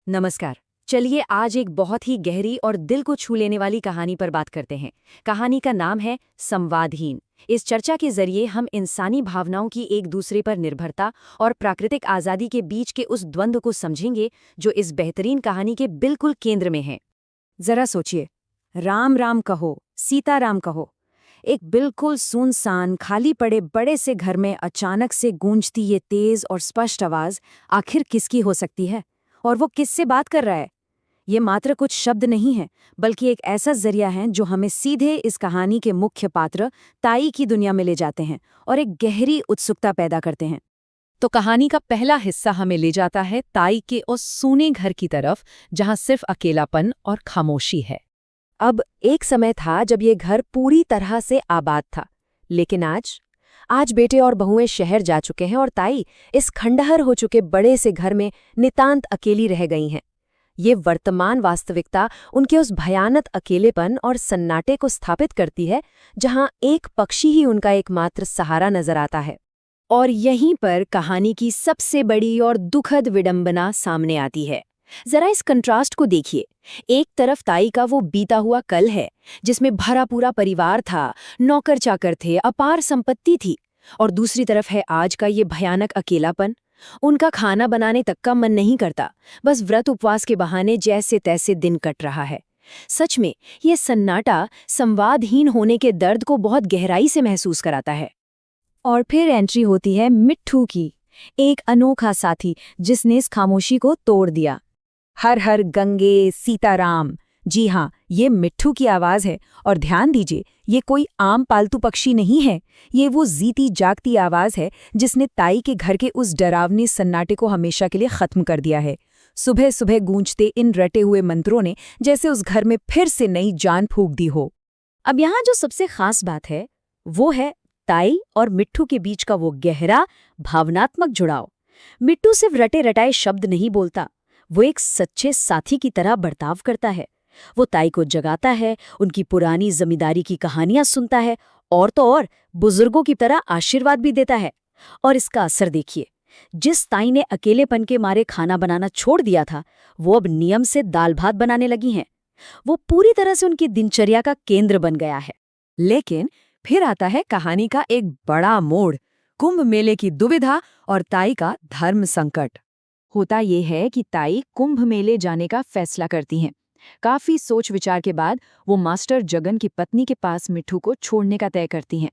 नमस्कार। चलिए आज एक बहुत ही गहरी और दिल को छू लेने वाली कहानी पर बात करते हैं। कहानी का नाम है संवादहीन। इस चर्चा के जरिए हम इंसानी भावनाओं की एक दूसरे पर निर्भरता और प्राकृतिक आज़ादी के बीच के उस द्वंद्व को समझेंगे जो इस बेहतरीन कहानी के बिल्कुल केंद्र में है। जरा सोचिए, राम राम कहो, सीता राम कहो। एक बिल्कुल सुनसान खाली पड़े बड़े से घर में अचानक से गूंजती ये तेज और स्पष्ट आवाज आखिर किसकी हो सकती है? और वो किससे बात कर रहा है? ये मात्र कुछ शब्द नहीं है, बल्कि एक ऐसा जरिया है जो हमें सीधे इस कहानी के मुख्य पात्र ताई की दुनिया में ले जाते हैं और एक गहरी उत्सुकता पैदा करते हैं। तो कहानी का पहला हिस्सा हमें ले जाता है ताई के उस सूने घर की तरफ जहां सिर्फ अकेलापन और खामोशी है। अब एक समय था जब ये घर पूरी तरह से आबाद था, लेकिन आज बेटे और बहुएं शहर जा चुके हैं और ताई इस खंडहर हो चुके बड़े से घर में नितांत अकेली रह गई हैं। ये वर्तमान वास्तविकता उनके उस भयानक अकेलेपन और सन्नाटे को स्थापित करती है जहां एक पक्षी ही उनका एकमात्र सहारा नजर आता है। और यहीं पर कहानी की सबसे बड़ी और दुखद विडंबना सामने आती है। जरा इस कंट्रास्ट को देखिए। एक तरफ ताई का वो बीता हुआ कल है जिसमें भरा पूरा परिवार था, नौकर चाकर थे, अपार संपत्ति थी, और दूसरी तरफ है आज का ये भयानक अकेलापन। उनका खाना बनाने तक का मन नहीं करता, बस व्रत उपवास के बहाने जैसे तैसे दिन कट रहा है। सच में ये सन्नाटा संवादहीन होने के दर्द को बहुत गहराई से महसूस कराता है। और फिर एंट्री होती है मिट्ठू की, एक अनोखा साथी जिसने इस खामोशी को तोड़ दिया। हर हर गंगे सीताराम। जी हाँ, ये मिट्ठू की आवाज है। और ध्यान दीजिए, ये कोई आम पालतू पक्षी नहीं है। ये वो जीती जागती आवाज है जिसने ताई के घर के उस डरावने सन्नाटे को हमेशा के लिए खत्म कर दिया है। सुबह सुबह गूंजते इन रटे हुए मंत्रों ने जैसे उस घर में फिर से नई जान फूंक दी हो। अब यहाँ जो सबसे खास बात है वो है ताई और मिट्ठू के बीच का वो गहरा भावनात्मक जुड़ाव। मिट्ठू सिर्फ रटे रटाए शब्द नहीं बोलता, वो एक सच्चे साथी की तरह बर्ताव करता है। वो ताई को जगाता है, उनकी पुरानी जमींदारी की कहानियां सुनता है, और तो और बुजुर्गों की तरह आशीर्वाद भी देता है। और इसका असर देखिए, जिस ताई ने अकेलेपन के मारे खाना बनाना छोड़ दिया था, वो अब नियम से दाल भात बनाने लगी हैं। वो पूरी तरह से उनकी दिनचर्या का केंद्र बन गया है। लेकिन फिर आता है कहानी का एक बड़ा मोड़, कुंभ मेले की दुविधा और ताई का धर्म संकट। होता ये है कि ताई कुंभ मेले जाने का फैसला करती हैं। काफी सोच विचार के बाद वो मास्टर जगन की पत्नी के पास मिट्ठू को छोड़ने का तय करती हैं।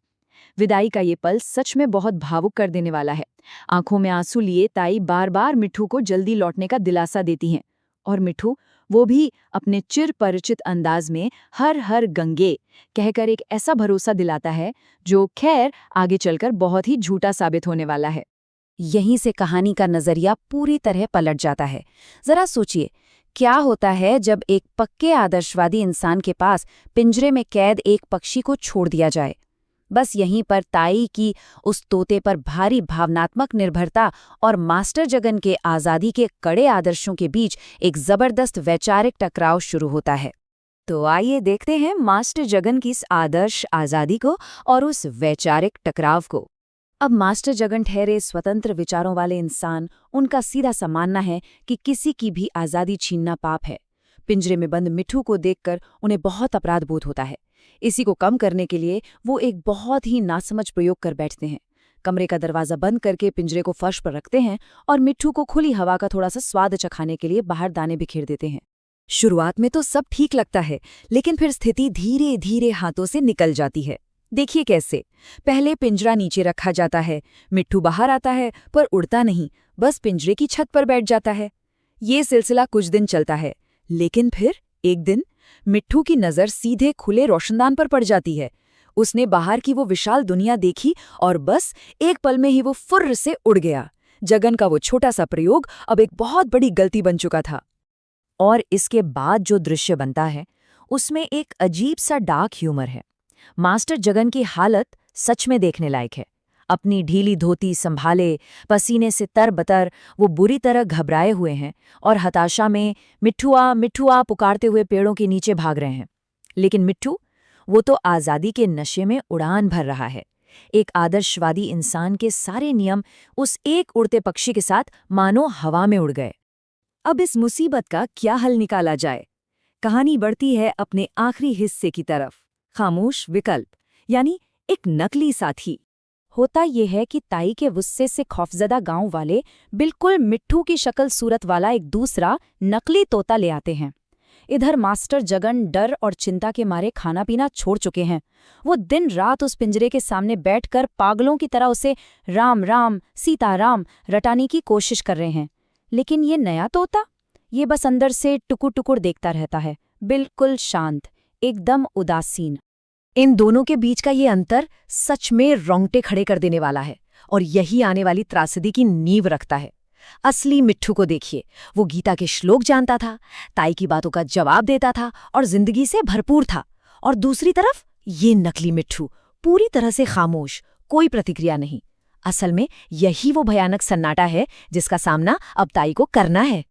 विदाई का ये पल सच में बहुत भावुक कर देने वाला है। आंखों में आंसू लिए ताई बार बार मिट्ठू को जल्दी लौटने का दिलासा देती हैं, और मिट्ठू वो भी अपने चिर परिचित अंदाज में हर हर गंगे कहकर एक ऐसा भरोसा दिलाता है जो खैर आगे चलकर बहुत ही झूठा साबित होने वाला है। यहीं से कहानी का नजरिया पूरी तरह पलट जाता है। जरा सोचिए, क्या होता है जब एक पक्के आदर्शवादी इंसान के पास पिंजरे में कैद एक पक्षी को छोड़ दिया जाए। बस यहीं पर ताई की उस तोते पर भारी भावनात्मक निर्भरता और मास्टर जगन के आज़ादी के कड़े आदर्शों के बीच एक जबरदस्त वैचारिक टकराव शुरू होता है। तो आइए देखते हैं मास्टर जगन की इस आदर्श आज़ादी को और उस वैचारिक टकराव को। अब मास्टर जगन ठहरे स्वतंत्र विचारों वाले इंसान, उनका सीधा सा मानना है कि किसी की भी आज़ादी छीनना पाप है। पिंजरे में बंद मिट्ठू को देखकर उन्हें बहुत अपराध बोध होता है। इसी को कम करने के लिए वो एक बहुत ही नासमझ प्रयोग कर बैठते हैं। कमरे का दरवाजा बंद करके पिंजरे को फर्श पर रखते हैं और मिट्ठू को खुली हवा का थोड़ा सा स्वाद चखाने के लिए बाहर दाने बिखेर देते हैं। शुरुआत में तो सब ठीक लगता है, लेकिन फिर स्थिति धीरे धीरे हाथों से निकल जाती है। देखिए कैसे। पहले पिंजरा नीचे रखा जाता है, मिट्ठू बाहर आता है पर उड़ता नहीं, बस पिंजरे की छत पर बैठ जाता है। ये सिलसिला कुछ दिन चलता है, लेकिन फिर एक दिन मिट्ठू की नज़र सीधे खुले रोशनदान पर पड़ जाती है। उसने बाहर की वो विशाल दुनिया देखी और बस एक पल में ही वो फुर्र से उड़ गया। जगन का वो छोटा सा प्रयोग अब एक बहुत बड़ी गलती बन चुका था। और इसके बाद जो दृश्य बनता है उसमें एक अजीब सा डार्क ह्यूमर है। मास्टर जगन की हालत सच में देखने लायक है। अपनी ढीली धोती संभाले, पसीने से तरबतर वो बुरी तरह घबराए हुए हैं और हताशा में मिट्ठुआ मिट्ठुआ पुकारते हुए पेड़ों के नीचे भाग रहे हैं। लेकिन मिट्ठू, वो तो आज़ादी के नशे में उड़ान भर रहा है। एक आदर्शवादी इंसान के सारे नियम उस एक उड़ते पक्षी के साथ मानो हवा में उड़ गए। अब इस मुसीबत का क्या हल निकाला जाए? कहानी बढ़ती है अपने आखिरी हिस्से की तरफ, खामोश विकल्प, यानी एक नकली साथी। होता ये है कि ताई के गुस्से से खौफजदा गांव वाले बिल्कुल मिट्ठू की शक्ल सूरत वाला एक दूसरा नकली तोता ले आते हैं। इधर मास्टर जगन डर और चिंता के मारे खाना पीना छोड़ चुके हैं। वो दिन रात उस पिंजरे के सामने बैठकर पागलों की तरह उसे राम राम सीताराम रटाने की कोशिश कर रहे हैं। लेकिन ये नया तोता, ये बस अंदर से टुकुर टुकुर देखता रहता है, बिल्कुल शांत, एकदम उदासीन। इन दोनों के बीच का ये अंतर सच में रोंगटे खड़े कर देने वाला है, और यही आने वाली त्रासदी की नींव रखता है। असली मिट्ठू को देखिए, वो गीता के श्लोक जानता था, ताई की बातों का जवाब देता था और जिंदगी से भरपूर था। और दूसरी तरफ ये नकली मिट्ठू, पूरी तरह से खामोश, कोई प्रतिक्रिया नहीं। असल में यही वो भयानक सन्नाटा है जिसका सामना अब ताई को करना है।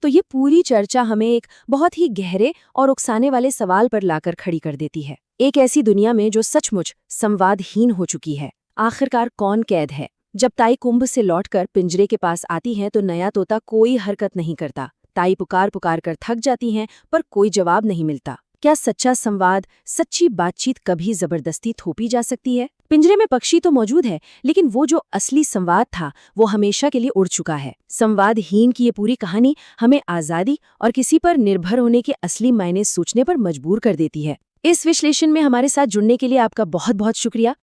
तो ये पूरी चर्चा हमें एक बहुत ही गहरे और उकसाने वाले सवाल पर लाकर खड़ी कर देती है। एक ऐसी दुनिया में जो सचमुच संवादहीन हो चुकी है, आखिरकार कौन कैद है? जब ताई कुंभ से लौटकर पिंजरे के पास आती हैं तो नया तोता कोई हरकत नहीं करता। ताई पुकार पुकार कर थक जाती हैं, पर कोई जवाब नहीं मिलता। क्या सच्चा संवाद, सच्ची बातचीत कभी जबरदस्ती थोपी जा सकती है? पिंजरे में पक्षी तो मौजूद है, लेकिन वो जो असली संवाद था वो हमेशा के लिए उड़ चुका है। संवादहीन की ये पूरी कहानी हमें आज़ादी और किसी पर निर्भर होने के असली मायने सोचने पर मजबूर कर देती है। इस विश्लेषण में हमारे साथ जुड़ने के लिए आपका बहुत बहुत शुक्रिया।